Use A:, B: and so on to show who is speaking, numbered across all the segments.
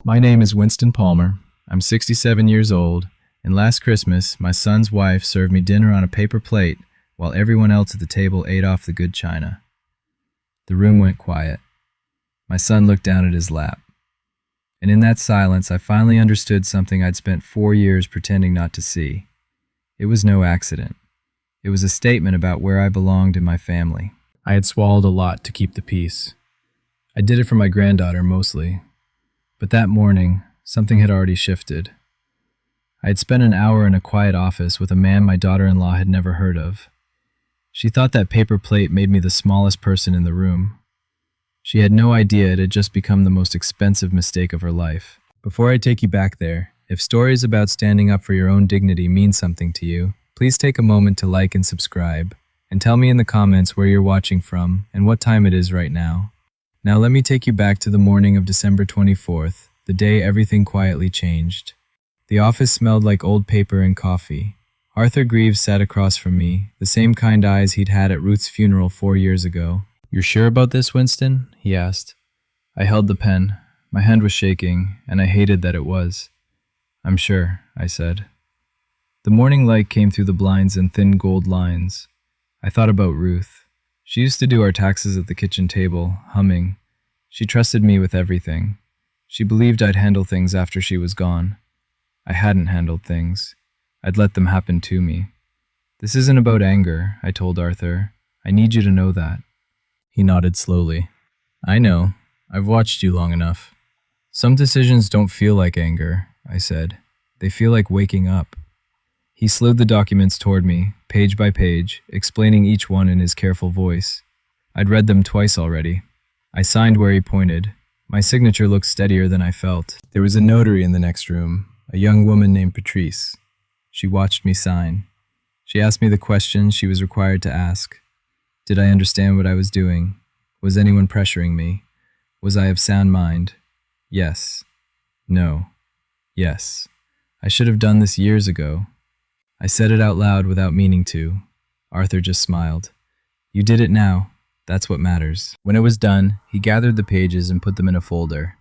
A: My name is Winston Palmer. I'm 67 years old, and last Christmas, my son's wife served me dinner on a paper plate while everyone else at the table ate off the good china. The room went quiet. My son looked down at his lap. And in that silence, I finally understood something I'd spent 4 years pretending not to see. It was no accident. It was a statement about where I belonged in my family. I had swallowed a lot to keep the peace. I did it for my granddaughter mostly. But that morning, something had already shifted. I had spent an hour in a quiet office with a man my daughter-in-law had never heard of. She thought that paper plate made me the smallest person in the room. She had no idea it had just become the most expensive mistake of her life. Before I take you back there, if stories about standing up for your own dignity mean something to you, please take a moment to like and subscribe, and tell me in the comments where you're watching from and what time it is right now. Now let me take you back to the morning of December 24th, the day everything quietly changed. The office smelled like old paper and coffee. Arthur Greaves sat across from me, the same kind eyes he'd had at Ruth's funeral 4 years ago. "You're sure about this, Winston?" he asked. I held the pen. My hand was shaking, and I hated that it was. "I'm sure," I said. The morning light came through the blinds in thin gold lines. I thought about Ruth. She used to do our taxes at the kitchen table, humming. She trusted me with everything. She believed I'd handle things after she was gone. I hadn't handled things. I'd let them happen to me. "This isn't about anger," I told Arthur. "I need you to know that." He nodded slowly. "I know. I've watched you long enough." "Some decisions don't feel like anger," I said. "They feel like waking up." He slid the documents toward me, page by page, explaining each one in his careful voice. I'd read them twice already. I signed where he pointed. My signature looked steadier than I felt. There was a notary in the next room, a young woman named Patrice. She watched me sign. She asked me the questions she was required to ask. Did I understand what I was doing? Was anyone pressuring me? Was I of sound mind? Yes. No. Yes. I should have done this years ago. I said it out loud without meaning to. Arthur just smiled. "You did it now. That's what matters." When it was done, he gathered the pages and put them in a folder.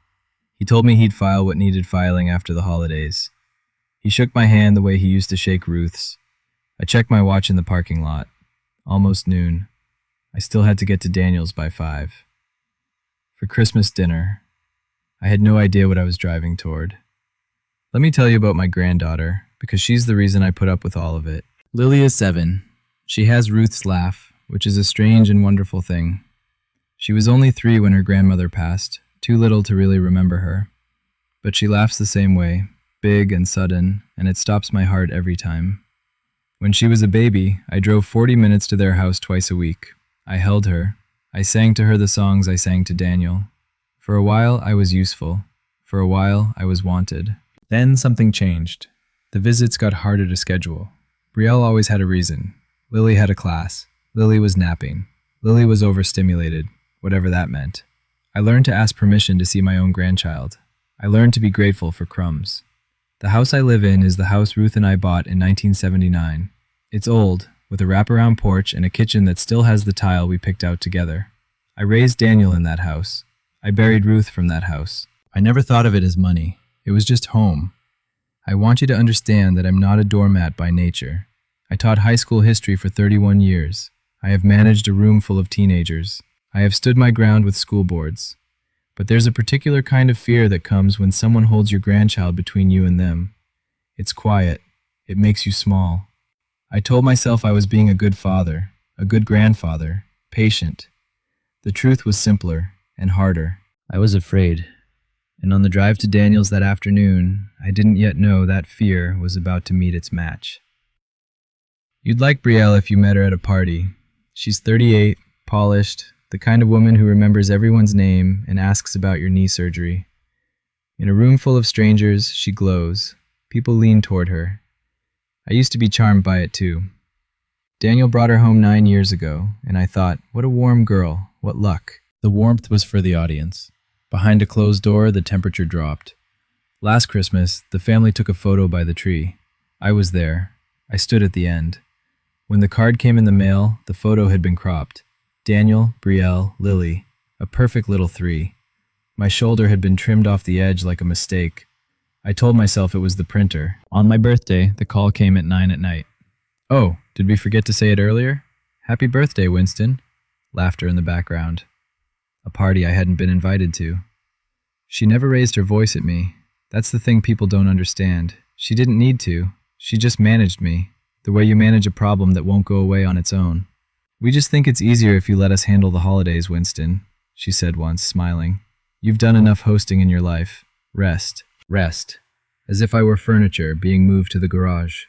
A: He told me he'd file what needed filing after the holidays. He shook my hand the way he used to shake Ruth's. I checked my watch in the parking lot. Almost noon. I still had to get to Daniel's by 5. For Christmas dinner, I had no idea what I was driving toward. Let me tell you about my granddaughter, because she's the reason I put up with all of it. Lily is 7. She has Ruth's laugh, which is a strange and wonderful thing. She was only 3 when her grandmother passed, too little to really remember her. But she laughs the same way, big and sudden, and it stops my heart every time. When she was a baby, I drove 40 minutes to their house twice a week. I held her. I sang to her the songs I sang to Daniel. For a while, I was useful. For a while, I was wanted. Then something changed. The visits got harder to schedule. Brielle always had a reason. Lily had a class. Lily was napping. Lily was overstimulated, whatever that meant. I learned to ask permission to see my own grandchild. I learned to be grateful for crumbs. The house I live in is the house Ruth and I bought in 1979. It's old, with a wraparound porch and a kitchen that still has the tile we picked out together. I raised Daniel in that house. I buried Ruth from that house. I never thought of it as money. It was just home. I want you to understand that I'm not a doormat by nature. I taught high school history for 31 years. I have managed a room full of teenagers. I have stood my ground with school boards. But there's a particular kind of fear that comes when someone holds your grandchild between you and them. It's quiet. It makes you small. I told myself I was being a good father, a good grandfather, patient. The truth was simpler and harder. I was afraid. And on the drive to Daniel's that afternoon, I didn't yet know that fear was about to meet its match. You'd like Brielle if you met her at a party. She's 38, polished, the kind of woman who remembers everyone's name and asks about your knee surgery. In a room full of strangers, she glows. People lean toward her. I used to be charmed by it too. Daniel brought her home 9 years ago, and I thought, what a warm girl, what luck. The warmth was for the audience. Behind a closed door, the temperature dropped. Last Christmas, the family took a photo by the tree. I was there. I stood at the end. When the card came in the mail, the photo had been cropped. Daniel, Brielle, Lily, a perfect little 3. My shoulder had been trimmed off the edge like a mistake. I told myself it was the printer. On my birthday, the call came at 9 at night. Oh, did we forget to say it earlier? Happy birthday, Winston. Laughter in the background. A party I hadn't been invited to. She never raised her voice at me. That's the thing people don't understand. She didn't need to. She just managed me, the way you manage a problem that won't go away on its own. We just think it's easier if you let us handle the holidays, Winston, she said once, smiling. You've done enough hosting in your life. Rest. Rest. As if I were furniture being moved to the garage.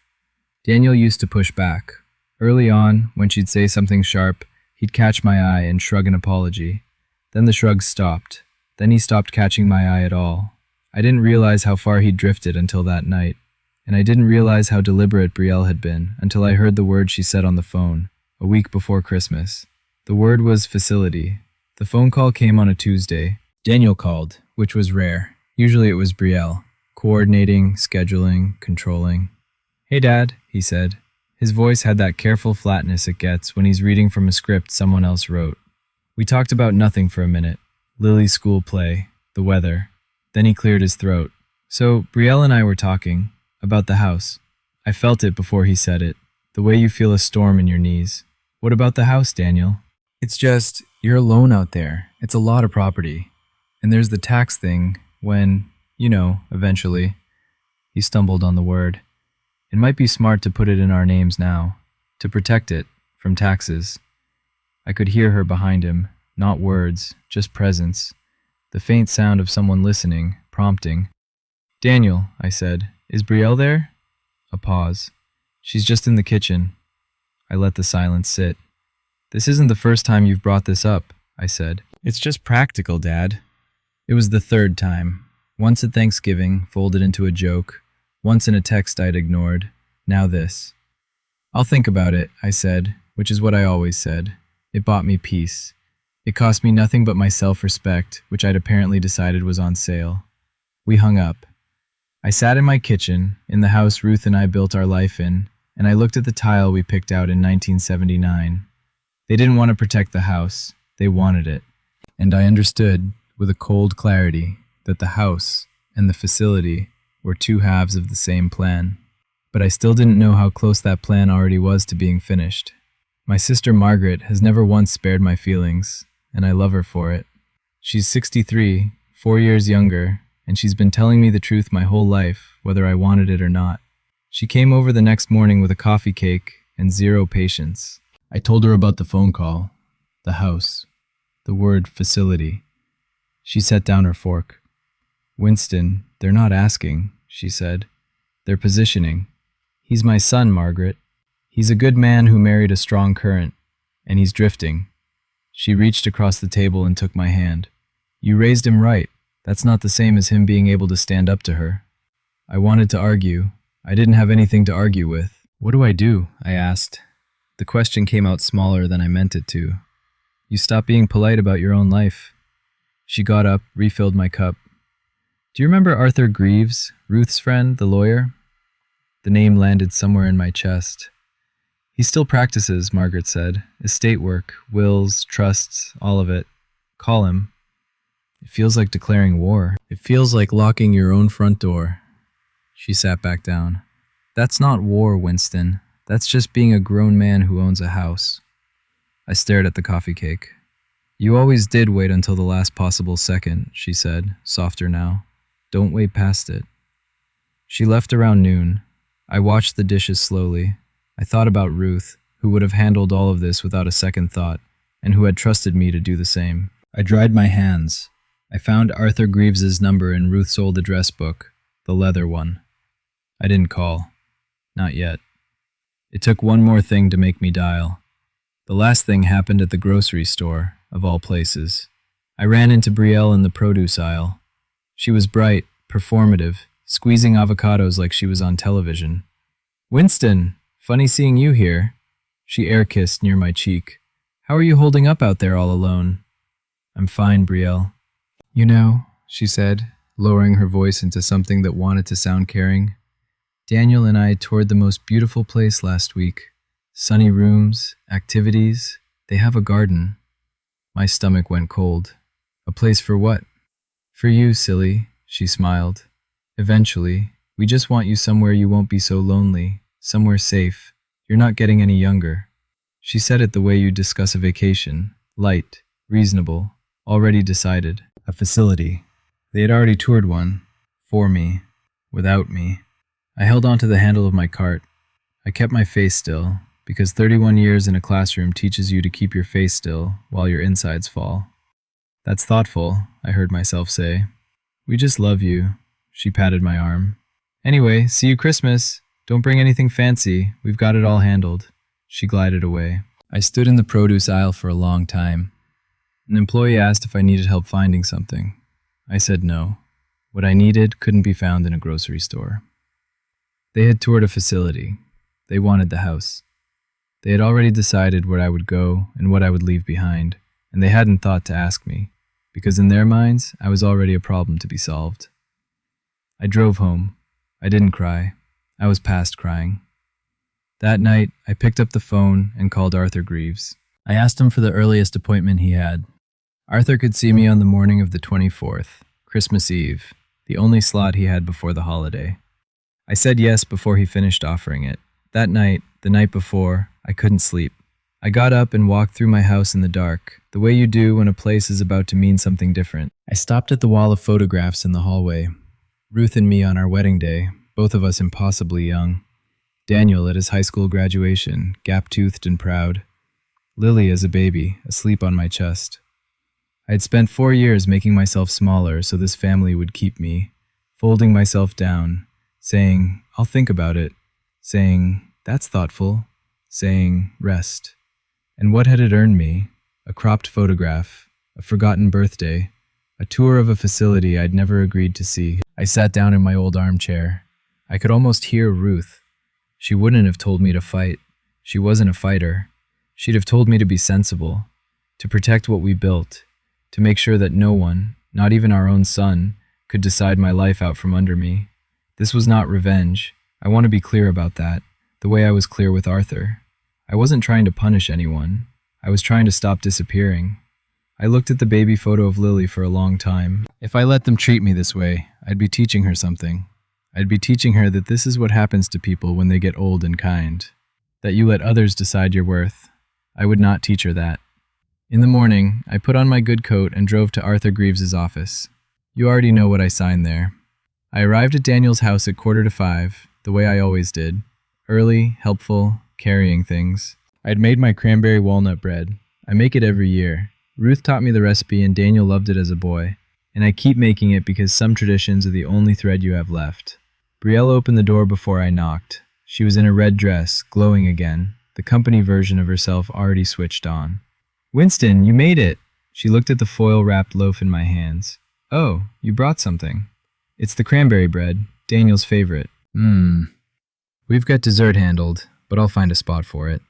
A: Daniel used to push back. Early on, when she'd say something sharp, he'd catch my eye and shrug an apology. Then the shrugs stopped. Then he stopped catching my eye at all. I didn't realize how far he'd drifted until that night. And I didn't realize how deliberate Brielle had been until I heard the word she said on the phone, a week before Christmas. The word was facility. The phone call came on a Tuesday. Daniel called, which was rare. Usually it was Brielle, coordinating, scheduling, controlling. Hey, Dad, he said. His voice had that careful flatness it gets when he's reading from a script someone else wrote. We talked about nothing for a minute. Lily's school play, the weather. Then he cleared his throat. So, Brielle and I were talking about the house. I felt it before he said it, the way you feel a storm in your knees. What about the house, Daniel? It's just, you're alone out there. It's a lot of property. And there's the tax thing when, eventually. He stumbled on the word. It might be smart to put it in our names now, to protect it from taxes. I could hear her behind him, not words, just presence, the faint sound of someone listening, prompting. Daniel, I said, is Brielle there? A pause. She's just in the kitchen. I let the silence sit. This isn't the first time you've brought this up, I said. It's just practical, Dad. It was the third time. Once at Thanksgiving, folded into a joke. Once in a text I'd ignored. Now this. I'll think about it, I said, which is what I always said. It bought me peace. It cost me nothing but my self-respect, which I'd apparently decided was on sale. We hung up. I sat in my kitchen, in the house Ruth and I built our life in, and I looked at the tile we picked out in 1979. They didn't want to protect the house. They wanted it. And I understood, with a cold clarity, that the house and the facility were two halves of the same plan. But I still didn't know how close that plan already was to being finished. My sister Margaret has never once spared my feelings, and I love her for it. She's 63, 4 years younger, and she's been telling me the truth my whole life, whether I wanted it or not. She came over the next morning with a coffee cake and zero patience. I told her about the phone call, the house, the word facility. She set down her fork. Winston, they're not asking, she said. They're positioning. He's my son, Margaret. He's a good man who married a strong current, and he's drifting. She reached across the table and took my hand. You raised him right. That's not the same as him being able to stand up to her. I wanted to argue. I didn't have anything to argue with. What do I do? I asked. The question came out smaller than I meant it to. You stop being polite about your own life. She got up, refilled my cup. Do you remember Arthur Greaves, Ruth's friend, the lawyer? The name landed somewhere in my chest. He still practices, Margaret said. Estate work, wills, trusts, all of it. Call him. It feels like declaring war. It feels like locking your own front door. She sat back down. That's not war, Winston. That's just being a grown man who owns a house. I stared at the coffee cake. You always did wait until the last possible second, she said, softer now. Don't wait past it. She left around noon. I watched the dishes slowly. I thought about Ruth, who would have handled all of this without a second thought, and who had trusted me to do the same. I dried my hands. I found Arthur Greaves's number in Ruth's old address book, the leather one. I didn't call. Not yet. It took one more thing to make me dial. The last thing happened at the grocery store, of all places. I ran into Brielle in the produce aisle. She was bright, performative, squeezing avocados like she was on television. Winston, funny seeing you here. She air-kissed near my cheek. How are you holding up out there all alone? I'm fine, Brielle. You know, she said, lowering her voice into something that wanted to sound caring. Daniel and I toured the most beautiful place last week. Sunny rooms, activities. They have a garden. My stomach went cold. A place for what? For you, silly, she smiled. Eventually, we just want you somewhere you won't be so lonely, somewhere safe. You're not getting any younger. She said it the way you discuss a vacation, light, reasonable, already decided. A facility. They had already toured one. For me. Without me. I held onto the handle of my cart. I kept my face still, because 31 years in a classroom teaches you to keep your face still while your insides fall. That's thoughtful, I heard myself say. We just love you. She patted my arm. Anyway, see you Christmas. Don't bring anything fancy. We've got it all handled. She glided away. I stood in the produce aisle for a long time. An employee asked if I needed help finding something. I said no. What I needed couldn't be found in a grocery store. They had toured a facility. They wanted the house. They had already decided where I would go and what I would leave behind, and they hadn't thought to ask me, because in their minds, I was already a problem to be solved. I drove home. I didn't cry. I was past crying. That night, I picked up the phone and called Arthur Greaves. I asked him for the earliest appointment he had. Arthur could see me on the morning of the 24th, Christmas Eve, the only slot he had before the holiday. I said yes before he finished offering it. That night, the night before, I couldn't sleep. I got up and walked through my house in the dark, the way you do when a place is about to mean something different. I stopped at the wall of photographs in the hallway. Ruth and me on our wedding day, both of us impossibly young. Daniel at his high school graduation, gap-toothed and proud. Lily as a baby, asleep on my chest. I had spent 4 years making myself smaller so this family would keep me, folding myself down, saying, I'll think about it, saying, that's thoughtful, saying, rest. And what had it earned me? A cropped photograph, a forgotten birthday, a tour of a facility I'd never agreed to see. I sat down in my old armchair. I could almost hear Ruth. She wouldn't have told me to fight. She wasn't a fighter. She'd have told me to be sensible, to protect what we built, to make sure that no one, not even our own son, could decide my life out from under me. This was not revenge. I want to be clear about that, the way I was clear with Arthur. I wasn't trying to punish anyone. I was trying to stop disappearing. I looked at the baby photo of Lily for a long time. If I let them treat me this way, I'd be teaching her something. I'd be teaching her that this is what happens to people when they get old and kind. That you let others decide your worth. I would not teach her that. In the morning, I put on my good coat and drove to Arthur Greaves' office. You already know what I signed there. I arrived at Daniel's house at 4:45, the way I always did. Early, helpful, carrying things. I'd made my cranberry walnut bread. I make it every year. Ruth taught me the recipe and Daniel loved it as a boy. And I keep making it because some traditions are the only thread you have left. Brielle opened the door before I knocked. She was in a red dress, glowing again, the company version of herself already switched on. Winston, you made it! She looked at the foil-wrapped loaf in my hands. Oh, you brought something. It's the cranberry bread, Daniel's favorite. We've got dessert handled, but I'll find a spot for it.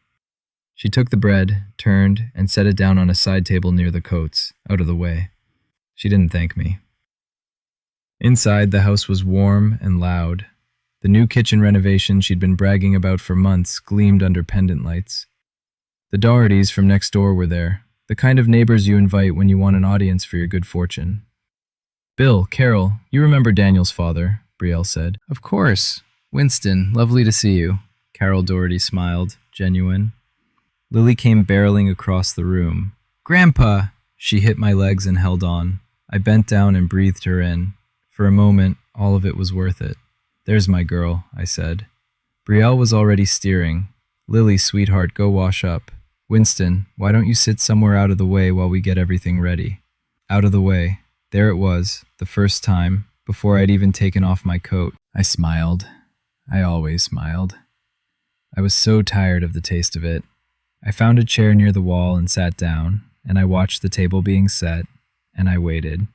A: She took the bread, turned, and set it down on a side table near the coats, out of the way. She didn't thank me. Inside, the house was warm and loud. The new kitchen renovation she'd been bragging about for months gleamed under pendant lights. The Dohertys from next door were there, the kind of neighbors you invite when you want an audience for your good fortune. Bill, Carol, you remember Daniel's father, Brielle said. Of course. Winston, lovely to see you. Carol Doherty smiled, genuine. Lily came barreling across the room. Grandpa! She hit my legs and held on. I bent down and breathed her in. For a moment, all of it was worth it. There's my girl, I said. Brielle was already steering. Lily, sweetheart, go wash up. Winston, why don't you sit somewhere out of the way while we get everything ready? Out of the way. There it was, the first time, before I'd even taken off my coat. I smiled. I always smiled. I was so tired of the taste of it. I found a chair near the wall and sat down, and I watched the table being set, and I waited.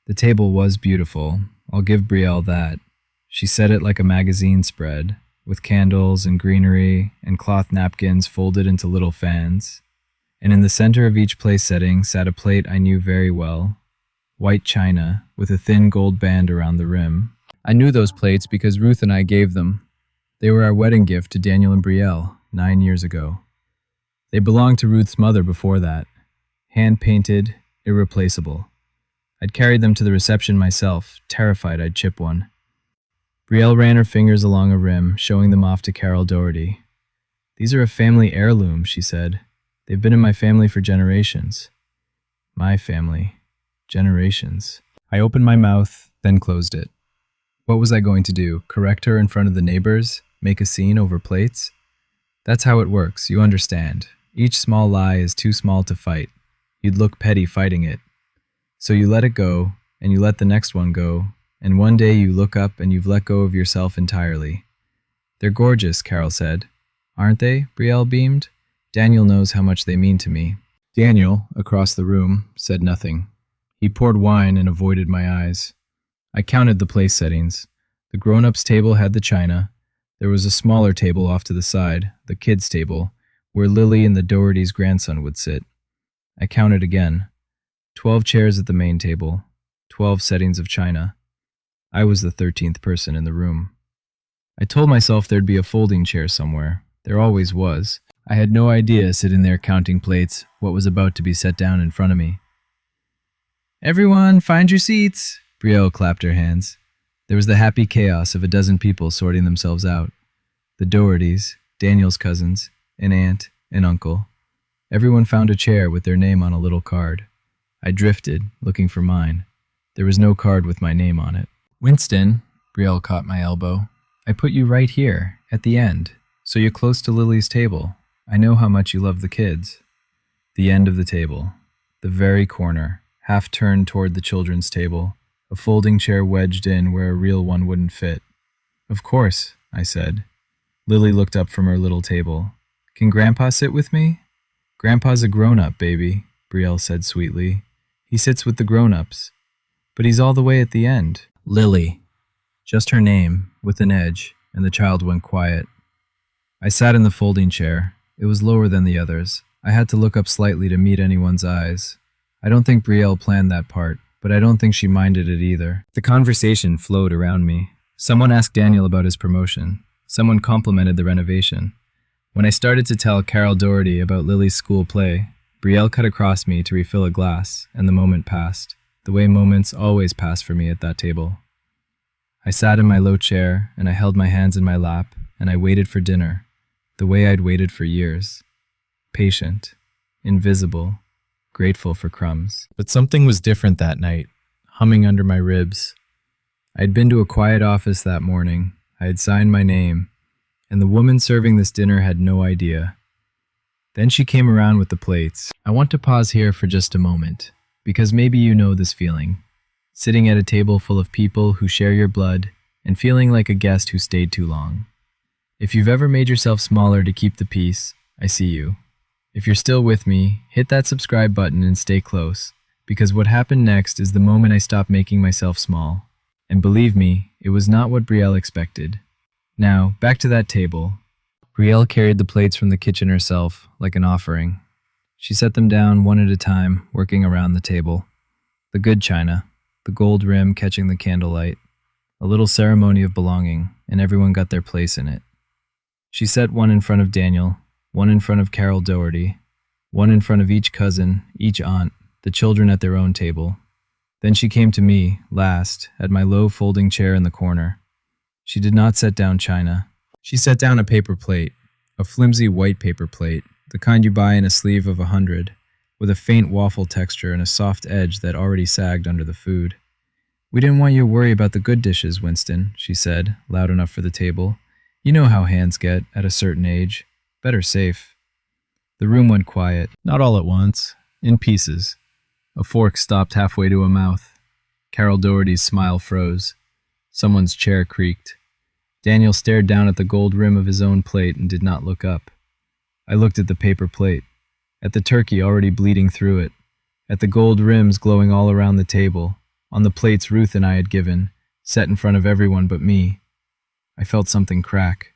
A: The table was beautiful, I'll give Brielle that. She set it like a magazine spread, with candles and greenery and cloth napkins folded into little fans. And in the center of each place setting sat a plate I knew very well, white china with a thin gold band around the rim. I knew those plates because Ruth and I gave them. They were our wedding gift to Daniel and Brielle 9 years ago. They belonged to Ruth's mother before that. Hand-painted, irreplaceable. I'd carried them to the reception myself, terrified I'd chip one. Brielle ran her fingers along a rim, showing them off to Carol Doherty. "These are a family heirloom," she said. "They've been in my family for generations." My family. Generations. I opened my mouth, then closed it. What was I going to do? Correct her in front of the neighbors? Make a scene over plates? That's how it works, you understand. Each small lie is too small to fight. You'd look petty fighting it. So you let it go, and you let the next one go, and one day you look up and you've let go of yourself entirely. "They're gorgeous," Carol said. "Aren't they?" Brielle beamed. "Daniel knows how much they mean to me." Daniel, across the room, said nothing. He poured wine and avoided my eyes. I counted the place settings. The grown-ups table had the china. There was a smaller table off to the side, the kids' table, where Lily and the Doherty's grandson would sit. I counted again. 12 chairs at the main table, 12 settings of china. I was the 13th person in the room. I told myself there'd be a folding chair somewhere. There always was. I had no idea, sitting there counting plates, what was about to be set down in front of me. "Everyone, find your seats!" Brielle clapped her hands. There was the happy chaos of a dozen people sorting themselves out. The Dohertys, Daniel's cousins, an aunt, an uncle. Everyone found a chair with their name on a little card. I drifted, looking for mine. There was no card with my name on it. "Winston," Brielle caught my elbow, "I put you right here, at the end, so you're close to Lily's table. I know how much you love the kids." The end of the table. The very corner, half turned toward the children's table, a folding chair wedged in where a real one wouldn't fit. "Of course," I said. Lily looked up from her little table. "Can Grandpa sit with me?" "Grandpa's a grown-up, baby," Brielle said sweetly. "He sits with the grown-ups. But he's all the way at the end." Lily. Just her name, with an edge, and the child went quiet. I sat in the folding chair. It was lower than the others. I had to look up slightly to meet anyone's eyes. I don't think Brielle planned that part, but I don't think she minded it either. The conversation flowed around me. Someone asked Daniel about his promotion. Someone complimented the renovation. When I started to tell Carol Doherty about Lily's school play, Brielle cut across me to refill a glass, and the moment passed, the way moments always pass for me at that table. I sat in my low chair, and I held my hands in my lap, and I waited for dinner, the way I'd waited for years. Patient, invisible, grateful for crumbs. But something was different that night, humming under my ribs. I'd been to a quiet office that morning. I had signed my name, and the woman serving this dinner had no idea. Then she came around with the plates. I want to pause here for just a moment, because maybe you know this feeling. Sitting at a table full of people who share your blood and feeling like a guest who stayed too long. If you've ever made yourself smaller to keep the peace, I see you. If you're still with me, hit that subscribe button and stay close, because what happened next is the moment I stopped making myself small. And believe me, it was not what Brielle expected. Now, back to that table. Brielle carried the plates from the kitchen herself, like an offering. She set them down one at a time, working around the table. The good china, the gold rim catching the candlelight, a little ceremony of belonging, and everyone got their place in it. She set one in front of Daniel, one in front of Carol Doherty, one in front of each cousin, each aunt, the children at their own table. Then she came to me, last, at my low folding chair in the corner. She did not set down china. She set down a paper plate, a flimsy white paper plate, the kind you buy in a sleeve of 100, with a faint waffle texture and a soft edge that already sagged under the food. "We didn't want you to worry about the good dishes, Winston," she said, loud enough for the table. "You know how hands get at a certain age. Better safe." The room went quiet, not all at once, in pieces. A fork stopped halfway to a mouth. Carol Doherty's smile froze. Someone's chair creaked. Daniel stared down at the gold rim of his own plate and did not look up. I looked at the paper plate, at the turkey already bleeding through it, at the gold rims glowing all around the table, on the plates Ruth and I had given, set in front of everyone but me. I felt something crack.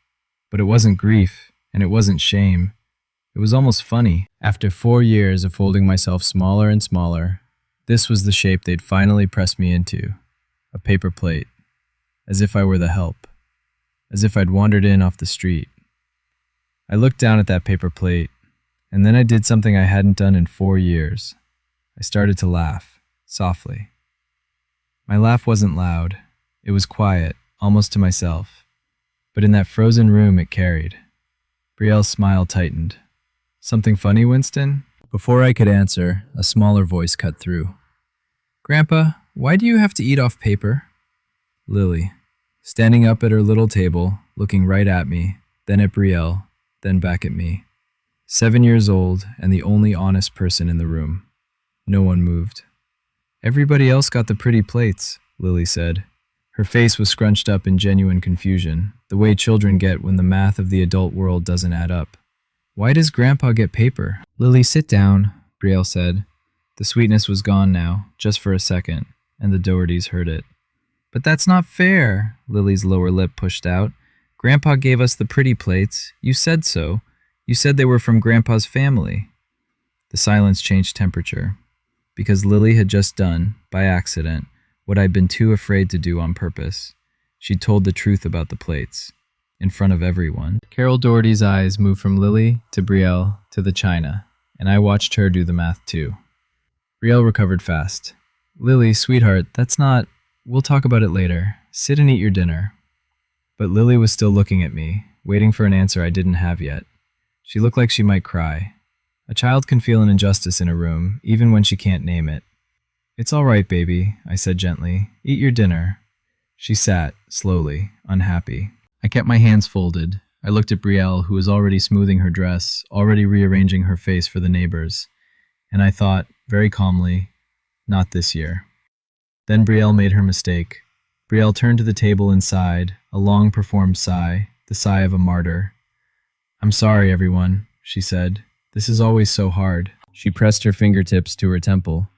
A: But it wasn't grief, and it wasn't shame. It was almost funny. After 4 years of folding myself smaller and smaller, this was the shape they'd finally pressed me into. A paper plate. As if I were the help. As if I'd wandered in off the street. I looked down at that paper plate, and then I did something I hadn't done in 4 years. I started to laugh, softly. My laugh wasn't loud. It was quiet, almost to myself. But in that frozen room it carried. Brielle's smile tightened. Something funny, Winston? Before I could answer, a smaller voice cut through. Grandpa, why do you have to eat off paper? Lily, standing up at her little table, looking right at me, then at Brielle, then back at me. 7 years old and the only honest person in the room. No one moved. Everybody else got the pretty plates, Lily said. Her face was scrunched up in genuine confusion, the way children get when the math of the adult world doesn't add up. Why does Grandpa get paper? Lily, sit down, Brielle said. The sweetness was gone now, just for a second, and the Dohertys heard it. But that's not fair, Lily's lower lip pushed out. Grandpa gave us the pretty plates. You said so. You said they were from Grandpa's family. The silence changed temperature, because Lily had just done, by accident, what I'd been too afraid to do on purpose. She'd told the truth about the plates, in front of everyone. Carol Doherty's eyes moved from Lily to Brielle to the china, and I watched her do the math too. Brielle recovered fast. Lily, sweetheart, that's not... We'll talk about it later. Sit and eat your dinner. But Lily was still looking at me, waiting for an answer I didn't have yet. She looked like she might cry. A child can feel an injustice in a room, even when she can't name it. It's all right, baby, I said gently. Eat your dinner. She sat, slowly, unhappy. I kept my hands folded. I looked at Brielle, who was already smoothing her dress, already rearranging her face for the neighbors. And I thought, very calmly, not this year. Then Brielle made her mistake. Brielle turned to the table and sighed, a long-performed sigh, the sigh of a martyr. I'm sorry, everyone, she said. This is always so hard. She pressed her fingertips to her temple.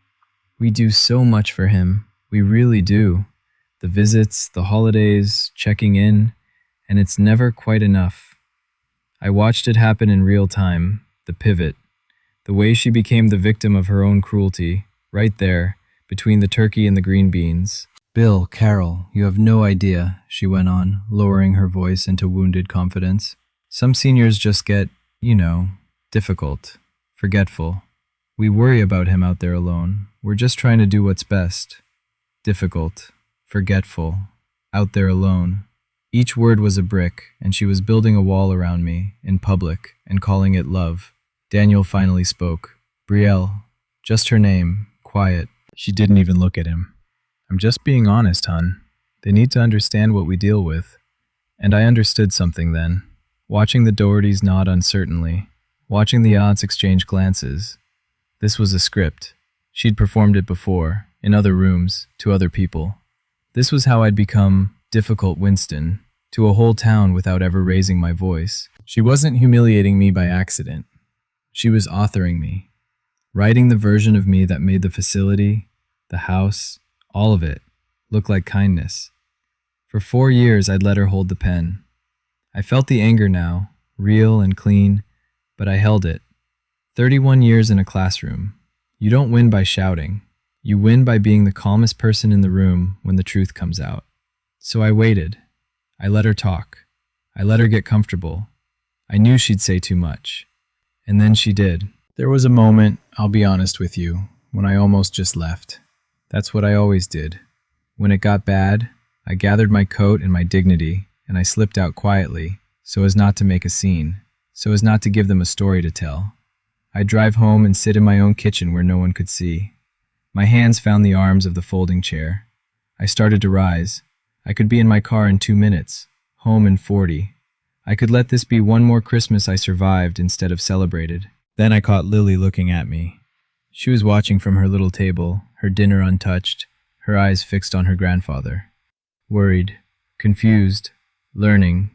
A: We do so much for him. We really do. The visits, the holidays, checking in, and it's never quite enough. I watched it happen in real time, the pivot, the way she became the victim of her own cruelty, right there, between the turkey and the green beans. Bill, Carol, you have no idea, she went on, lowering her voice into wounded confidence. Some seniors just get, difficult, forgetful. We worry about him out there alone. We're just trying to do what's best. Difficult, forgetful, out there alone. Each word was a brick, and she was building a wall around me, in public, and calling it love. Daniel finally spoke. Brielle, just her name, quiet. She didn't even look at him. I'm just being honest, hon. They need to understand what we deal with. And I understood something then. Watching the Dohertys nod uncertainly, watching the aunts exchange glances. This was a script. She'd performed it before, in other rooms, to other people. This was how I'd become difficult Winston, to a whole town without ever raising my voice. She wasn't humiliating me by accident. She was authoring me, writing the version of me that made the facility, the house, all of it, look like kindness. For 4 years I'd let her hold the pen. I felt the anger now, real and clean, but I held it. 31 years in a classroom. You don't win by shouting. You win by being the calmest person in the room when the truth comes out. So I waited. I let her talk. I let her get comfortable. I knew she'd say too much. And then she did. There was a moment, I'll be honest with you, when I almost just left. That's what I always did. When it got bad, I gathered my coat and my dignity, and I slipped out quietly, so as not to make a scene, so as not to give them a story to tell. I'd drive home and sit in my own kitchen where no one could see. My hands found the arms of the folding chair. I started to rise. I could be in my car in 2 minutes, home in 40. I could let this be one more Christmas I survived instead of celebrated. Then I caught Lily looking at me. She was watching from her little table, her dinner untouched, her eyes fixed on her grandfather. Worried, confused, learning.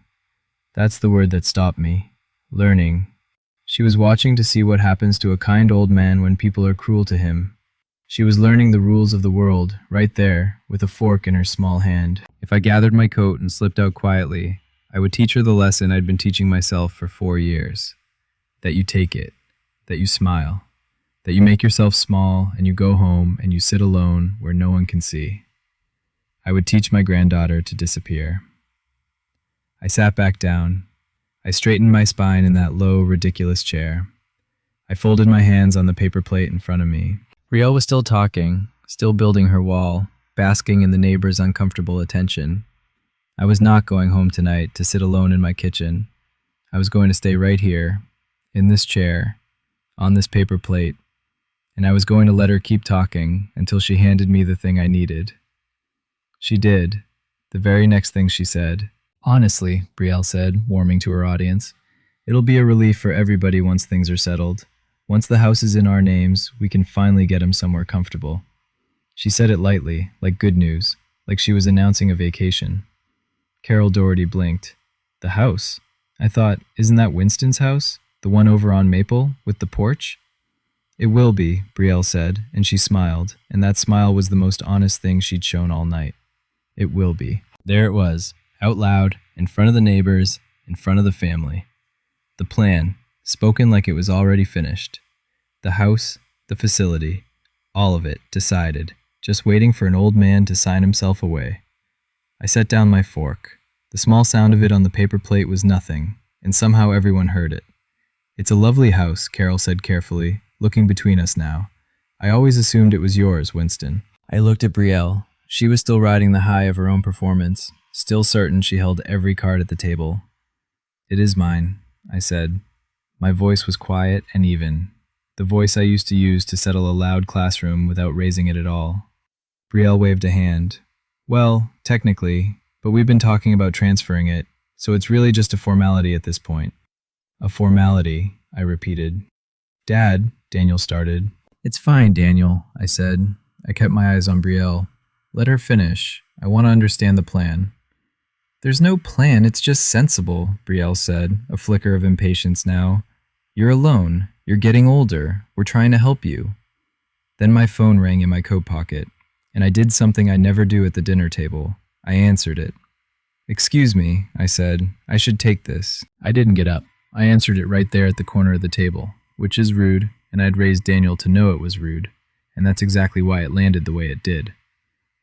A: That's the word that stopped me. Learning. She was watching to see what happens to a kind old man when people are cruel to him. She was learning the rules of the world, right there, with a fork in her small hand. If I gathered my coat and slipped out quietly, I would teach her the lesson I'd been teaching myself for 4 years. That you take it. That you smile. That you make yourself small and you go home and you sit alone where no one can see. I would teach my granddaughter to disappear. I sat back down. I straightened my spine in that low, ridiculous chair. I folded my hands on the paper plate in front of me. Brielle was still talking, still building her wall, basking in the neighbor's uncomfortable attention. I was not going home tonight to sit alone in my kitchen. I was going to stay right here, in this chair, on this paper plate, and I was going to let her keep talking until she handed me the thing I needed. She did. The very next thing she said. Honestly, Brielle said, warming to her audience, it'll be a relief for everybody once things are settled. Once the house is in our names, we can finally get him somewhere comfortable. She said it lightly, like good news, like she was announcing a vacation. Carol Doherty blinked. The house? I thought, isn't that Winston's house? The one over on Maple, with the porch? It will be, Brielle said, and she smiled, and that smile was the most honest thing she'd shown all night. It will be. There it was, out loud, in front of the neighbors, in front of the family. The plan, spoken like it was already finished. The house, the facility, all of it decided, just waiting for an old man to sign himself away. I set down my fork. The small sound of it on the paper plate was nothing, and somehow everyone heard it. It's a lovely house, Carol said carefully, looking between us now. I always assumed it was yours, Winston. I looked at Brielle. She was still riding the high of her own performance, still certain she held every card at the table. It is mine, I said. My voice was quiet and even, the voice I used to use to settle a loud classroom without raising it at all. Brielle waved a hand. Well, technically, but we've been talking about transferring it, so it's really just a formality at this point. A formality, I repeated. Dad, Daniel started. It's fine, Daniel, I said. I kept my eyes on Brielle. Let her finish. I want to understand the plan. There's no plan, it's just sensible, Brielle said, a flicker of impatience now. You're alone. You're getting older. We're trying to help you. Then my phone rang in my coat pocket, and I did something I never do at the dinner table. I answered it. Excuse me, I said. I should take this. I didn't get up. I answered it right there at the corner of the table, which is rude, and I'd raised Daniel to know it was rude, and that's exactly why it landed the way it did.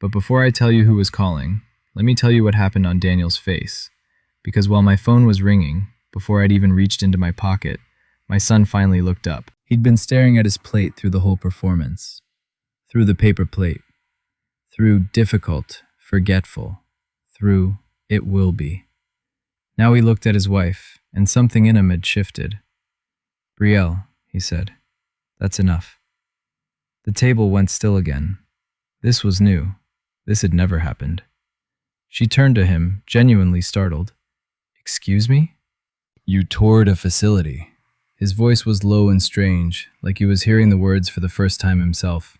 A: But before I tell you who was calling, let me tell you what happened on Daniel's face. Because while my phone was ringing, before I'd even reached into my pocket, my son finally looked up. He'd been staring at his plate through the whole performance. Through the paper plate. Through difficult, forgetful. Through it will be. Now he looked at his wife, and something in him had shifted. Brielle, he said, that's enough. The table went still again. This was new. This had never happened. She turned to him, genuinely startled. Excuse me? You toured a facility. His voice was low and strange, like he was hearing the words for the first time himself.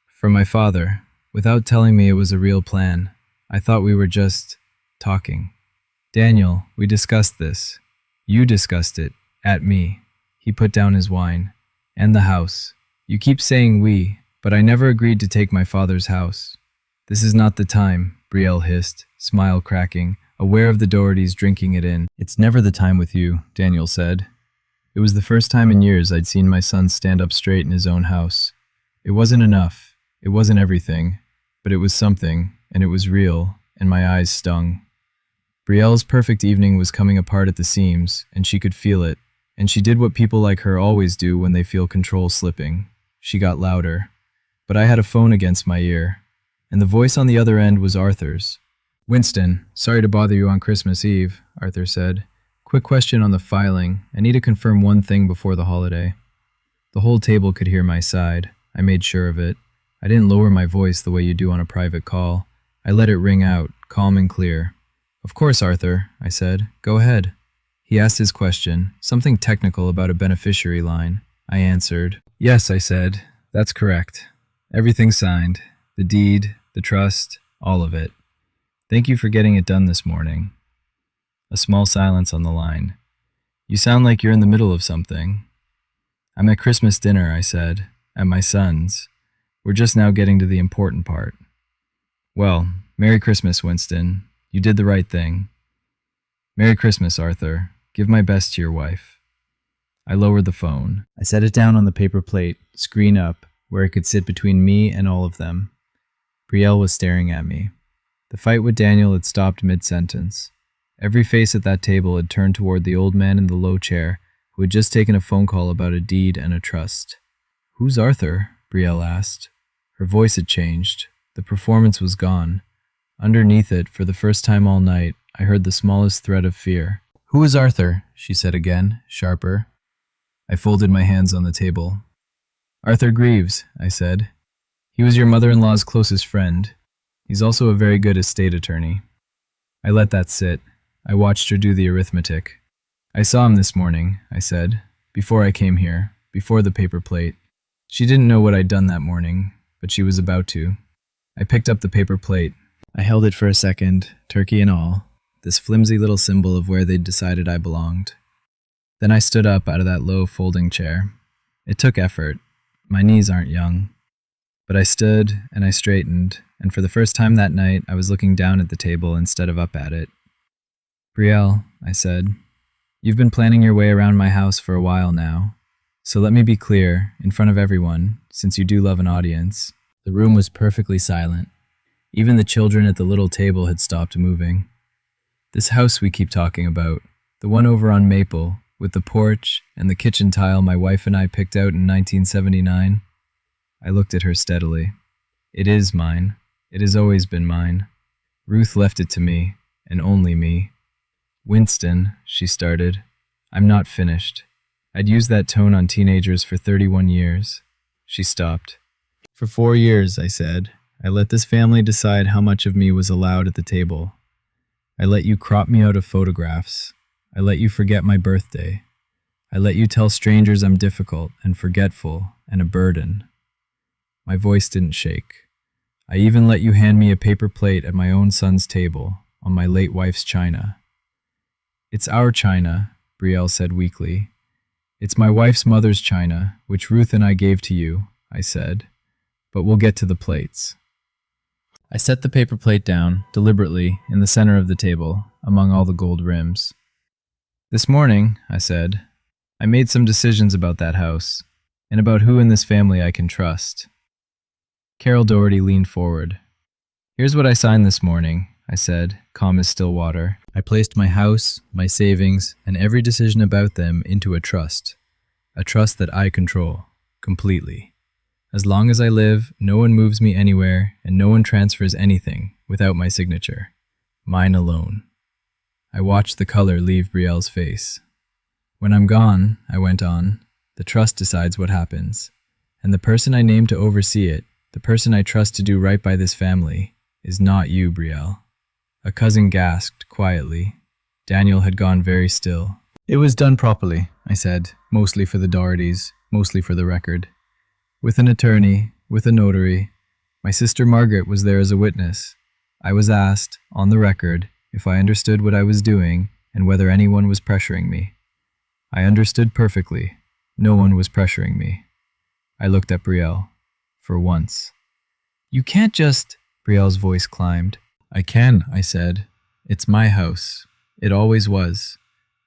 A: From my father, without telling me it was a real plan. I thought we were just talking. Daniel, we discussed this. You discussed it, at me. He put down his wine. And the house. You keep saying we, but I never agreed to take my father's house. This is not the time, Brielle hissed, smile cracking, aware of the Dohertys drinking it in. It's never the time with you, Daniel said. It was the first time in years I'd seen my son stand up straight in his own house. It wasn't enough. It wasn't everything. But it was something, and it was real, and my eyes stung. Brielle's perfect evening was coming apart at the seams, and she could feel it, and she did what people like her always do when they feel control slipping. She got louder. But I had a phone against my ear, and the voice on the other end was Arthur's. Winston, sorry to bother you on Christmas Eve, Arthur said. Quick question on the filing. I need to confirm one thing before the holiday. The whole table could hear my side. I made sure of it. I didn't lower my voice the way you do on a private call. I let it ring out, calm and clear. Of course, Arthur, I said. Go ahead. He asked his question, something technical about a beneficiary line. I answered. Yes, I said. That's correct. Everything signed. The deed, the trust, all of it. Thank you for getting it done this morning. A small silence on the line. You sound like you're in the middle of something. I'm at Christmas dinner, I said. At my son's. We're just now getting to the important part. Well, Merry Christmas, Winston. You did the right thing. Merry Christmas, Arthur. Give my best to your wife. I lowered the phone. I set it down on the paper plate, screen up, where it could sit between me and all of them. Brielle was staring at me. The fight with Daniel had stopped mid-sentence. Every face at that table had turned toward the old man in the low chair who had just taken a phone call about a deed and a trust. Who's Arthur? Brielle asked. Her voice had changed. The performance was gone. Underneath it, for the first time all night, I heard the smallest thread of fear. "Who is Arthur?" she said again, sharper. I folded my hands on the table. "Arthur Greaves," I said. "He was your mother-in-law's closest friend. He's also a very good estate attorney." I let that sit. I watched her do the arithmetic. "I saw him this morning," I said, "before I came here, before the paper plate." She didn't know what I'd done that morning, but she was about to. I picked up the paper plate. I held it for a second, turkey and all, this flimsy little symbol of where they'd decided I belonged. Then I stood up out of that low folding chair. It took effort. My knees aren't young. But I stood and I straightened, and for the first time that night, I was looking down at the table instead of up at it. "Brielle," I said, "you've been planning your way around my house for a while now. So let me be clear, in front of everyone, since you do love an audience." The room was perfectly silent. Even the children at the little table had stopped moving. "This house we keep talking about, the one over on Maple, with the porch and the kitchen tile my wife and I picked out in 1979. I looked at her steadily. "It is mine. It has always been mine. Ruth left it to me, and only me." "Winston," she started. "I'm not finished. I'd used that tone on teenagers for 31 years. She stopped. "For 4 years," I said, "I let this family decide how much of me was allowed at the table. I let you crop me out of photographs. I let you forget my birthday. I let you tell strangers I'm difficult and forgetful and a burden." My voice didn't shake. "I even let you hand me a paper plate at my own son's table, on my late wife's china." "It's our china," Brielle said weakly. "It's my wife's mother's china, which Ruth and I gave to you," I said. "But we'll get to the plates." I set the paper plate down, deliberately, in the center of the table, among all the gold rims. "This morning," I said, "I made some decisions about that house, and about who in this family I can trust." Carol Doherty leaned forward. "Here's what I signed this morning," I said, calm as still water. "I placed my house, my savings, and every decision about them into a trust that I control, completely. As long as I live, no one moves me anywhere, and no one transfers anything without my signature. Mine alone." I watched the color leave Brielle's face. "When I'm gone," I went on, "the trust decides what happens. And the person I named to oversee it, the person I trust to do right by this family, is not you, Brielle." A cousin gasped quietly. Daniel had gone very still. "It was done properly," I said, "mostly for the Dohertys, mostly for the record. With an attorney, with a notary. My sister Margaret was there as a witness. I was asked, on the record, if I understood what I was doing and whether anyone was pressuring me. I understood perfectly. No one was pressuring me." I looked at Brielle. For once. "You can't just..." Brielle's voice climbed. "I can," I said. "It's my house. It always was.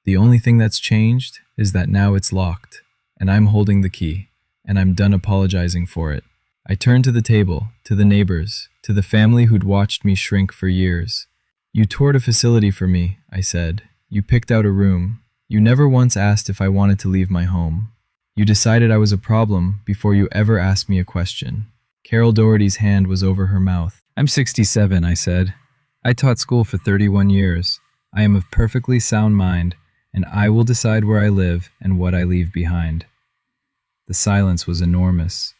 A: The only thing that's changed is that now it's locked, and I'm holding the key. And I'm done apologizing for it." I turned to the table, to the neighbors, to the family who'd watched me shrink for years. "You toured a facility for me," I said. "You picked out a room. You never once asked if I wanted to leave my home. You decided I was a problem before you ever asked me a question." Carol Doherty's hand was over her mouth. "I'm 67, I said. I taught school for 31 years. I am of perfectly sound mind, and I will decide where I live and what I leave behind." The silence was enormous.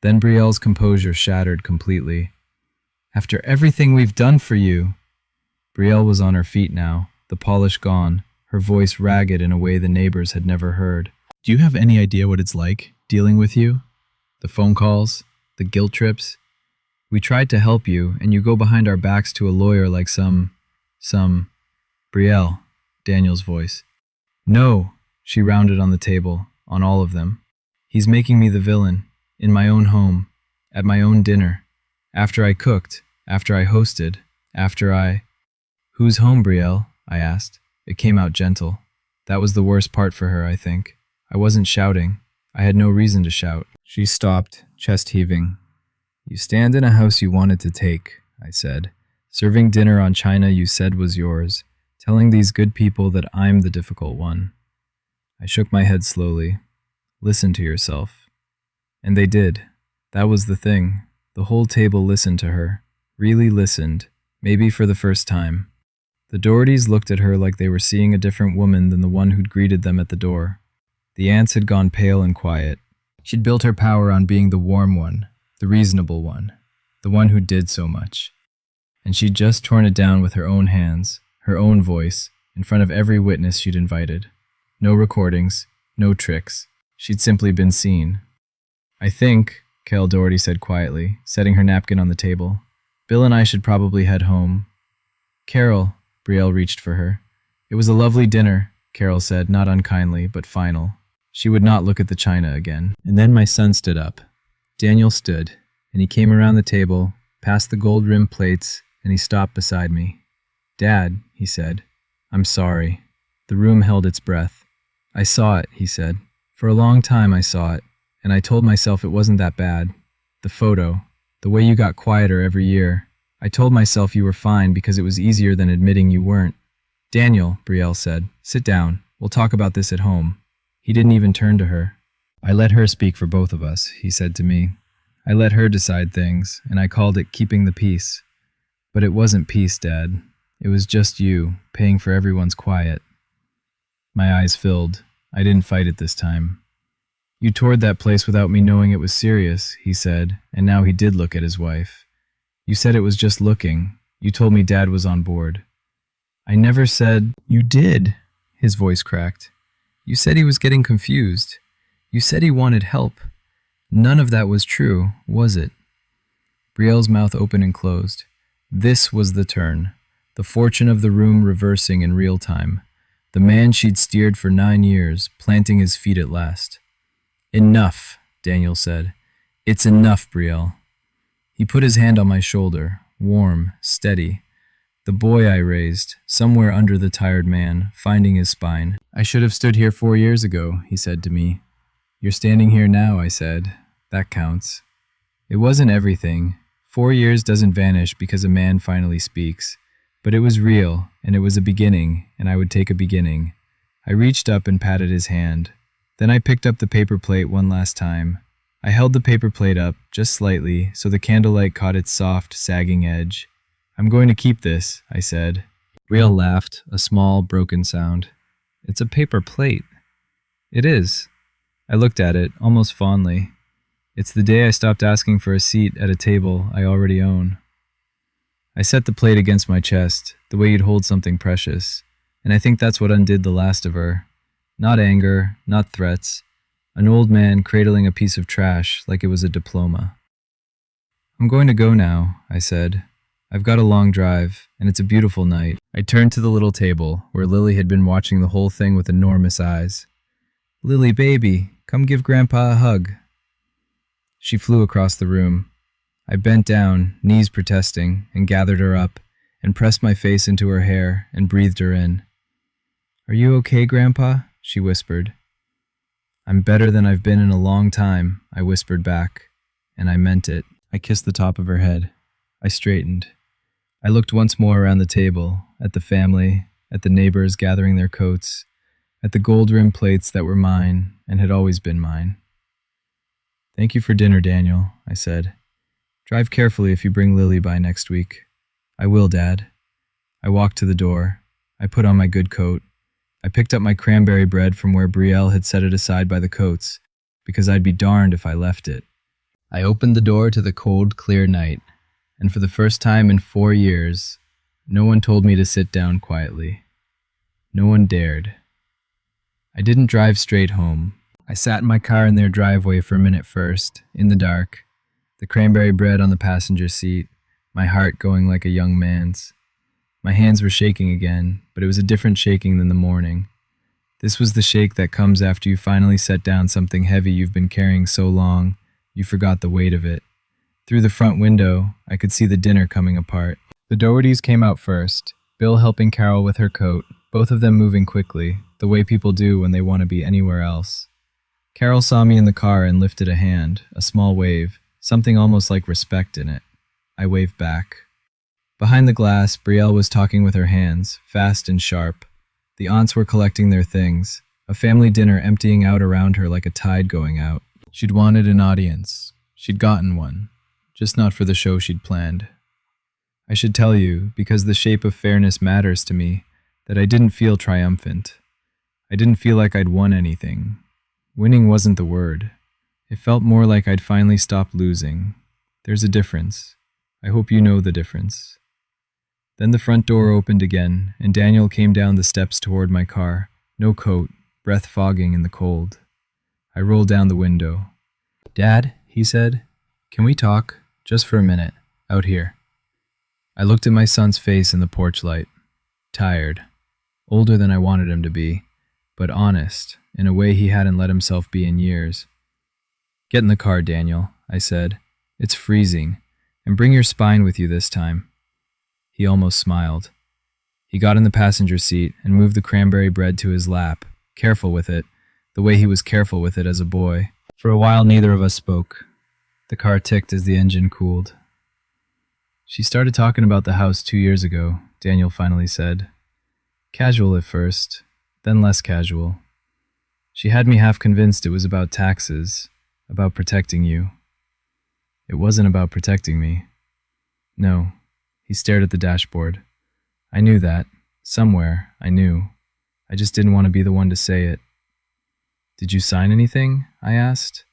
A: Then Brielle's composure shattered completely. "After everything we've done for you!" Brielle was on her feet now, the polish gone, her voice ragged in a way the neighbors had never heard. "Do you have any idea what it's like, dealing with you? The phone calls, the guilt trips. We tried to help you, and you go behind our backs to a lawyer like some... Brielle," Daniel's voice. "No," she rounded on the table, on all of them. "He's making me the villain, in my own home, at my own dinner, after I cooked, after I hosted, after I..." "Who's home, Brielle?" I asked. It came out gentle. That was the worst part for her, I think. I wasn't shouting. I had no reason to shout. She stopped, chest heaving. "You stand in a house you wanted to take," I said, "serving dinner on china you said was yours, telling these good people that I'm the difficult one." I shook my head slowly. "Listen to yourself." And they did. That was the thing. The whole table listened to her, really listened, maybe for the first time. The Dohertys looked at her like they were seeing a different woman than the one who'd greeted them at the door. The aunts had gone pale and quiet. She'd built her power on being the warm one, the reasonable one, the one who did so much. And she'd just torn it down with her own hands, her own voice, in front of every witness she'd invited. No recordings, no tricks. She'd simply been seen. "I think," Carol Doherty said quietly, setting her napkin on the table, "Bill and I should probably head home." "Carol," Brielle reached for her. "It was a lovely dinner," Carol said, not unkindly, but final. She would not look at the china again. And then my son stood up. Daniel stood, and he came around the table, past the gold-rimmed plates, and he stopped beside me. "Dad," he said, "I'm sorry." The room held its breath. "I saw it," he said. "For a long time I saw it, and I told myself it wasn't that bad. The photo, the way you got quieter every year. I told myself you were fine because it was easier than admitting you weren't." "Daniel," Brielle said, "sit down. We'll talk about this at home." He didn't even turn to her. "I let her speak for both of us," he said to me. "I let her decide things, and I called it keeping the peace. But it wasn't peace, Dad. It was just you, paying for everyone's quiet." My eyes filled. I didn't fight it this time. "You toured that place without me knowing it was serious," he said, and now he did look at his wife. "You said it was just looking. You told me Dad was on board." "I never said—" "You did," his voice cracked. "You said he was getting confused. You said he wanted help. None of that was true, was it?" Brielle's mouth opened and closed. This was the turn. The fortune of the room reversing in real time. The man she'd steered for 9 years, planting his feet at last. "Enough," Daniel said. "It's enough, Brielle." He put his hand on my shoulder, warm, steady. The boy I raised, somewhere under the tired man, finding his spine. "I should have stood here 4 years ago," he said to me. "You're standing here now," I said. "That counts." It wasn't everything. 4 years doesn't vanish because a man finally speaks. But it was real, and it was a beginning, and I would take a beginning. I reached up and patted his hand. Then I picked up the paper plate one last time. I held the paper plate up, just slightly, so the candlelight caught its soft, sagging edge. "I'm going to keep this," I said. Brielle laughed, a small, broken sound. "It's a paper plate." "It is." I looked at it, almost fondly. It's the day I stopped asking for a seat at a table I already own. I set the plate against my chest, the way you'd hold something precious, and I think that's what undid the last of her. Not anger, not threats. An old man cradling a piece of trash like it was a diploma. "I'm going to go now," I said. "I've got a long drive, and it's a beautiful night." I turned to the little table, where Lily had been watching the whole thing with enormous eyes. "Lily, baby, come give Grandpa a hug." She flew across the room. I bent down, knees protesting, and gathered her up, and pressed my face into her hair and breathed her in. "Are you okay, Grandpa?" she whispered. "I'm better than I've been in a long time," I whispered back, and I meant it. I kissed the top of her head. I straightened. I looked once more around the table, at the family, at the neighbors gathering their coats, at the gold-rimmed plates that were mine and had always been mine. "Thank you for dinner, Daniel," I said. "Drive carefully if you bring Lily by next week." "I will, Dad." I walked to the door. I put on my good coat. I picked up my cranberry bread from where Brielle had set it aside by the coats, because I'd be darned if I left it. I opened the door to the cold, clear night, and for the first time in 4 years, no one told me to sit down quietly. No one dared. I didn't drive straight home. I sat in my car in their driveway for a minute first, in the dark, the cranberry bread on the passenger seat, my heart going like a young man's. My hands were shaking again, but it was a different shaking than the morning. This was the shake that comes after you finally set down something heavy you've been carrying so long, you forgot the weight of it. Through the front window, I could see the dinner coming apart. The Dohertys came out first, Bill helping Carol with her coat, both of them moving quickly, the way people do when they want to be anywhere else. Carol saw me in the car and lifted a hand, a small wave, something almost like respect in it. I waved back. Behind the glass, Brielle was talking with her hands, fast and sharp. The aunts were collecting their things, a family dinner emptying out around her like a tide going out. She'd wanted an audience. She'd gotten one. just not for the show she'd planned. I should tell you, because the shape of fairness matters to me, that I didn't feel triumphant. I didn't feel like I'd won anything. Winning wasn't the word. It felt more like I'd finally stopped losing. There's a difference. I hope you know the difference. Then the front door opened again, and Daniel came down the steps toward my car, no coat, breath fogging in the cold. I rolled down the window. "Dad," he said, "can we talk, just for a minute, out here?" I looked at my son's face in the porch light. Tired. Older than I wanted him to be, but honest, in a way he hadn't let himself be in years. "Get in the car, Daniel," I said. "It's freezing, and bring your spine with you this time." He almost smiled. He got in the passenger seat and moved the cranberry bread to his lap, careful with it, the way he was careful with it as a boy. For a while, neither of us spoke. The car ticked as the engine cooled. "She started talking about the house 2 years ago," Daniel finally said. "Casual at first, then less casual. She had me half convinced it was about taxes, about protecting you. It wasn't about protecting me. No." He stared at the dashboard. "I knew that. Somewhere, I knew. I just didn't want to be the one to say it." "Did you sign anything?" I asked.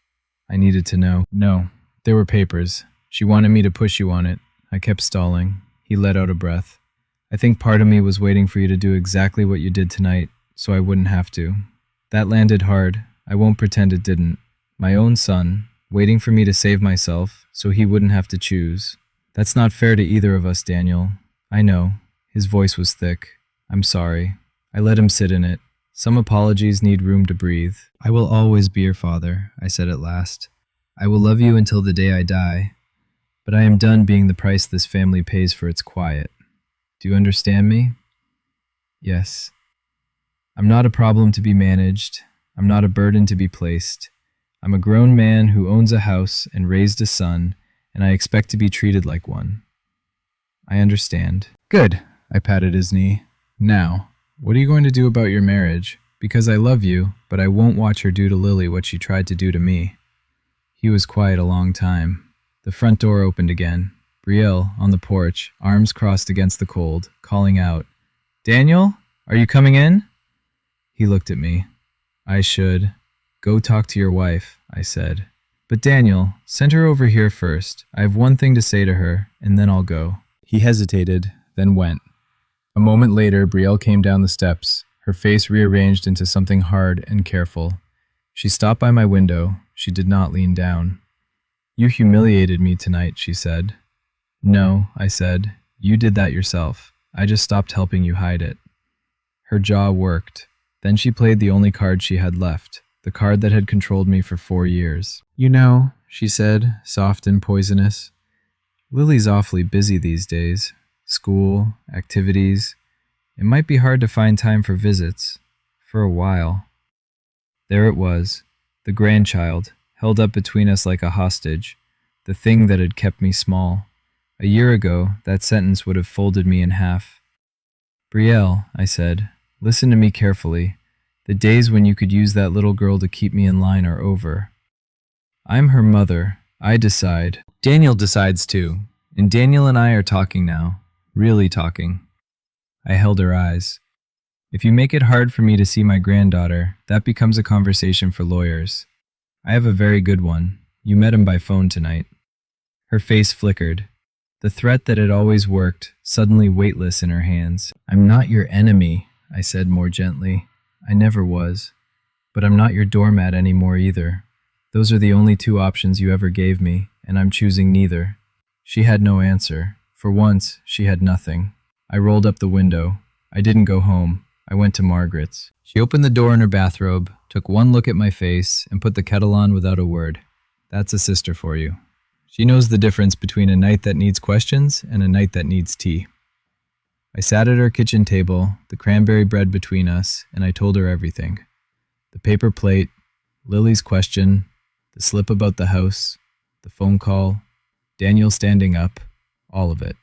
A: I needed to know. "No. There were papers. She wanted me to push you on it." I kept stalling. He let out a breath. "I think part of me was waiting for you to do exactly what you did tonight, so I wouldn't have to." That landed hard. I won't pretend it didn't. My own son, waiting for me to save myself, so he wouldn't have to choose. "That's not fair to either of us, Daniel. I know." His voice was thick. "I'm sorry." I let him sit in it. Some apologies need room to breathe. "I will always be your father," I said at last. "I will love you until the day I die. But I am done being the price this family pays for its quiet. Do you understand me?" "Yes." "I'm not a problem to be managed. I'm not a burden to be placed. I'm a grown man who owns a house and raised a son, and I expect to be treated like one." "I understand." "Good." I patted his knee. "Now, what are you going to do about your marriage? Because I love you, but I won't watch her do to Lily what she tried to do to me." He was quiet a long time. The front door opened again. Brielle, on the porch, arms crossed against the cold, calling out, "Daniel, are you coming in?" He looked at me. "I should. Go talk to your wife," I said. "But Daniel, send her over here first. I have one thing to say to her, and then I'll go." He hesitated, then went. A moment later, Brielle came down the steps, her face rearranged into something hard and careful. She stopped by my window. She did not lean down. "You humiliated me tonight," she said. "No," I said. "You did that yourself. I just stopped helping you hide it." Her jaw worked. Then she played the only card she had left, the card that had controlled me for 4 years. "You know," she said, soft and poisonous, "Lily's awfully busy these days. School, activities. It might be hard to find time for visits. For a while." There it was, the grandchild, held up between us like a hostage, the thing that had kept me small. A year ago, that sentence would have folded me in half. "Brielle," I said, "listen to me carefully. The days when you could use that little girl to keep me in line are over. I'm her mother. I decide. Daniel decides too. And Daniel and I are talking now. Really talking." I held her eyes. "If you make it hard for me to see my granddaughter, that becomes a conversation for lawyers. I have a very good one. You met him by phone tonight." Her face flickered. The threat that had always worked, suddenly weightless in her hands. "I'm not your enemy," I said more gently. "I never was. But I'm not your doormat anymore either. Those are the only 2 options you ever gave me, and I'm choosing neither." She had no answer. For once, she had nothing. I rolled up the window. I didn't go home. I went to Margaret's. She opened the door in her bathrobe, took one look at my face, and put the kettle on without a word. That's a sister for you. She knows the difference between a night that needs questions and a night that needs tea. I sat at her kitchen table, the cranberry bread between us, and I told her everything. The paper plate, Lily's question, the slip about the house, the phone call, Daniel standing up, all of it.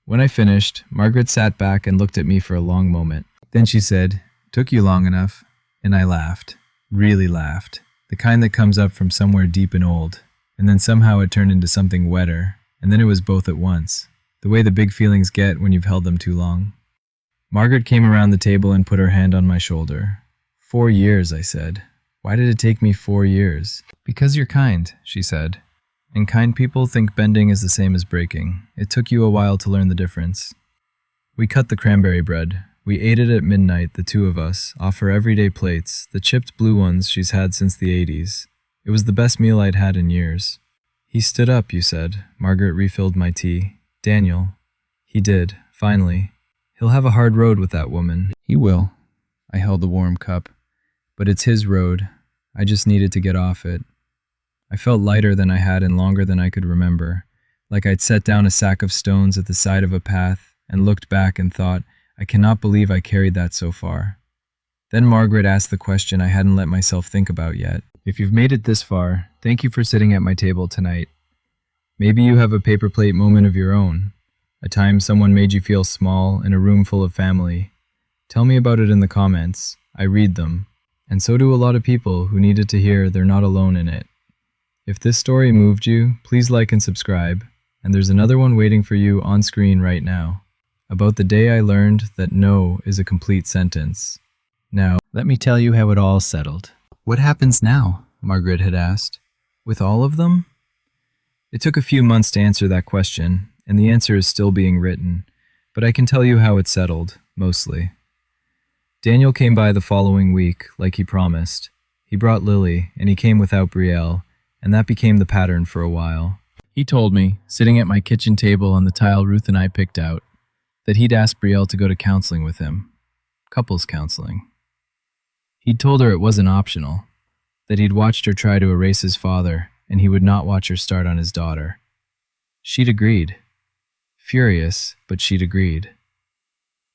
A: When I finished, Margaret sat back and looked at me for a long moment. Then she said, "Took you long enough," and I laughed. Really laughed. The kind that comes up from somewhere deep and old. And then somehow it turned into something wetter, and then it was both at once, the way the big feelings get when you've held them too long. Margaret came around the table and put her hand on my shoulder. 4 years, I said. Why did it take me 4 years? Because you're kind, she said. And kind people think bending is the same as breaking. It took you a while to learn the difference. We cut the cranberry bread. We ate it at midnight, the two of us, off her everyday plates, the chipped blue ones she's had since the 80s. It was the best meal I'd had in years. He stood up, you said. Margaret refilled my tea. Daniel. He did, finally. He'll have a hard road with that woman. He will. I held the warm cup. But it's his road. I just needed to get off it. I felt lighter than I had and longer than I could remember, like I'd set down a sack of stones at the side of a path and looked back and thought, I cannot believe I carried that so far. Then Margaret asked the question I hadn't let myself think about yet. If you've made it this far, thank you for sitting at my table tonight. Maybe you have a paper plate moment of your own, a time someone made you feel small in a room full of family. Tell me about it in the comments. I read them. And so do a lot of people who needed to hear they're not alone in it. If this story moved you, please like and subscribe. And there's another one waiting for you on screen right now, about the day I learned that no is a complete sentence. Now, let me tell you how it all settled. What happens now? Margaret had asked. With all of them? It took a few months to answer that question, and the answer is still being written, but I can tell you how it settled, mostly. Daniel came by the following week, like he promised. He brought Lily, and he came without Brielle, and that became the pattern for a while. He told me, sitting at my kitchen table on the tile Ruth and I picked out, that he'd asked Brielle to go to counseling with him. Couples counseling. He'd told her it wasn't optional, that he'd watched her try to erase his father, and he would not watch her start on his daughter. She'd agreed. Furious, but she'd agreed.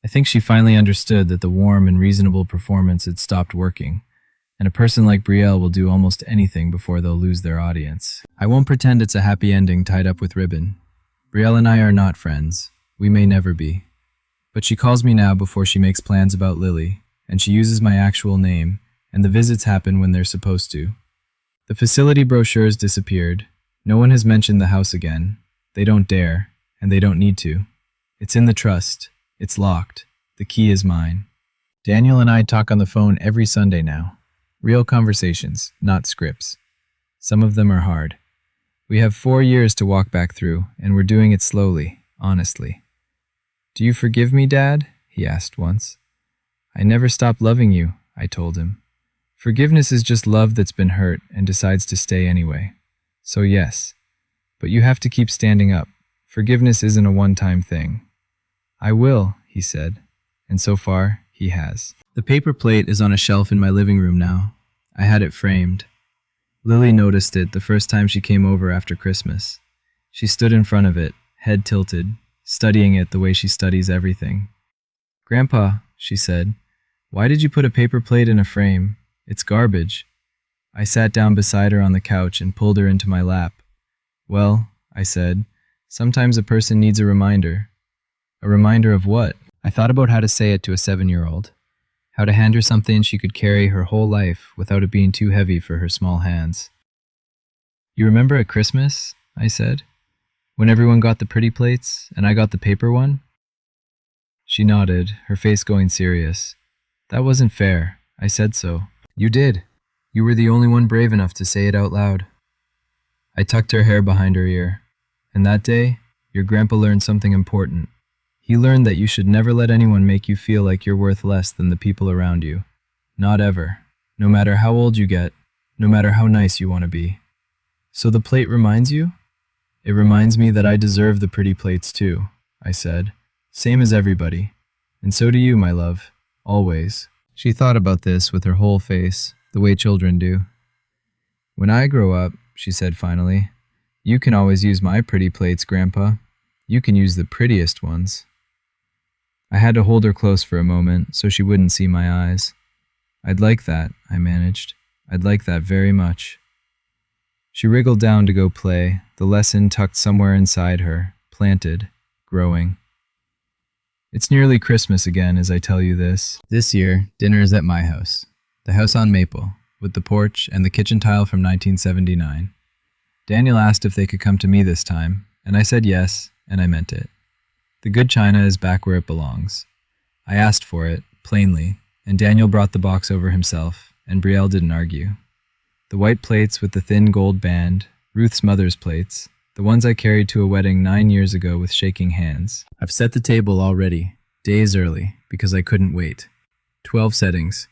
A: I think she finally understood that the warm and reasonable performance had stopped working, and a person like Brielle will do almost anything before they'll lose their audience. I won't pretend it's a happy ending tied up with ribbon. Brielle and I are not friends. We may never be. But she calls me now before she makes plans about Lily, and she uses my actual name, and the visits happen when they're supposed to. The facility brochures disappeared. No one has mentioned the house again. They don't dare, and they don't need to. It's in the trust. It's locked. The key is mine. Daniel and I talk on the phone every Sunday now. Real conversations, not scripts. Some of them are hard. We have 4 years to walk back through, and we're doing it slowly, honestly. Do you forgive me, Dad? He asked once. I never stopped loving you, I told him. Forgiveness is just love that's been hurt and decides to stay anyway. So yes, but you have to keep standing up. Forgiveness isn't a one-time thing. I will, he said, and so far, he has. The paper plate is on a shelf in my living room now. I had it framed. Lily noticed it the first time she came over after Christmas. She stood in front of it, head tilted, studying it the way she studies everything. Grandpa, she said, why did you put a paper plate in a frame? It's garbage. I sat down beside her on the couch and pulled her into my lap. Well, I said, sometimes a person needs a reminder. A reminder of what? I thought about how to say it to a 7-year-old. How to hand her something she could carry her whole life without it being too heavy for her small hands. You remember at Christmas? I said. When everyone got the pretty plates and I got the paper one? She nodded, her face going serious. That wasn't fair. I said so. You did. You were the only one brave enough to say it out loud. I tucked her hair behind her ear. And that day, your grandpa learned something important. He learned that you should never let anyone make you feel like you're worth less than the people around you. Not ever. No matter how old you get, no matter how nice you want to be. So the plate reminds you? It reminds me that I deserve the pretty plates too, I said. Same as everybody. And so do you, my love. Always. She thought about this with her whole face, the way children do. When I grow up, she said finally, you can always use my pretty plates, Grandpa. You can use the prettiest ones. I had to hold her close for a moment so she wouldn't see my eyes. I'd like that, I managed. I'd like that very much. She wriggled down to go play, the lesson tucked somewhere inside her, planted, growing. It's nearly Christmas again as I tell you this. This year, dinner is at my house. The house on Maple, with the porch and the kitchen tile from 1979. Daniel asked if they could come to me this time, and I said yes, and I meant it. The good china is back where it belongs. I asked for it, plainly, and Daniel brought the box over himself, and Brielle didn't argue. The white plates with the thin gold band, Ruth's mother's plates, the ones I carried to a wedding 9 years ago with shaking hands. I've set the table already, days early, because I couldn't wait. 12 settings,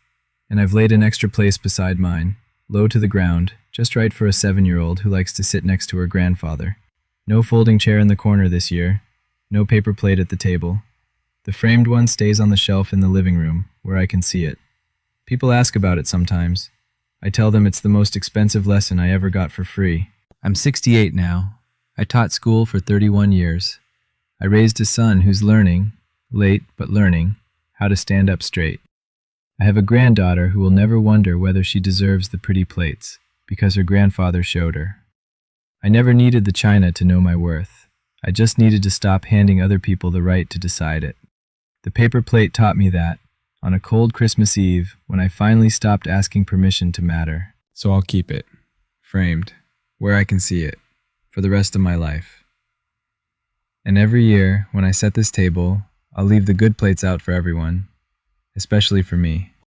A: and I've laid an extra place beside mine, low to the ground, just right for a 7-year-old who likes to sit next to her grandfather. No folding chair in the corner this year, no paper plate at the table. The framed one stays on the shelf in the living room, where I can see it. People ask about it sometimes. I tell them it's the most expensive lesson I ever got for free. I'm 68 now. I taught school for 31 years. I raised a son who's learning, late but learning, how to stand up straight. I have a granddaughter who will never wonder whether she deserves the pretty plates, because her grandfather showed her. I never needed the china to know my worth. I just needed to stop handing other people the right to decide it. The paper plate taught me that, on a cold Christmas Eve, when I finally stopped asking permission to matter. So I'll keep it, framed, where I can see it, for the rest of my life. And every year, when I set this table, I'll leave the good plates out for everyone, especially for me.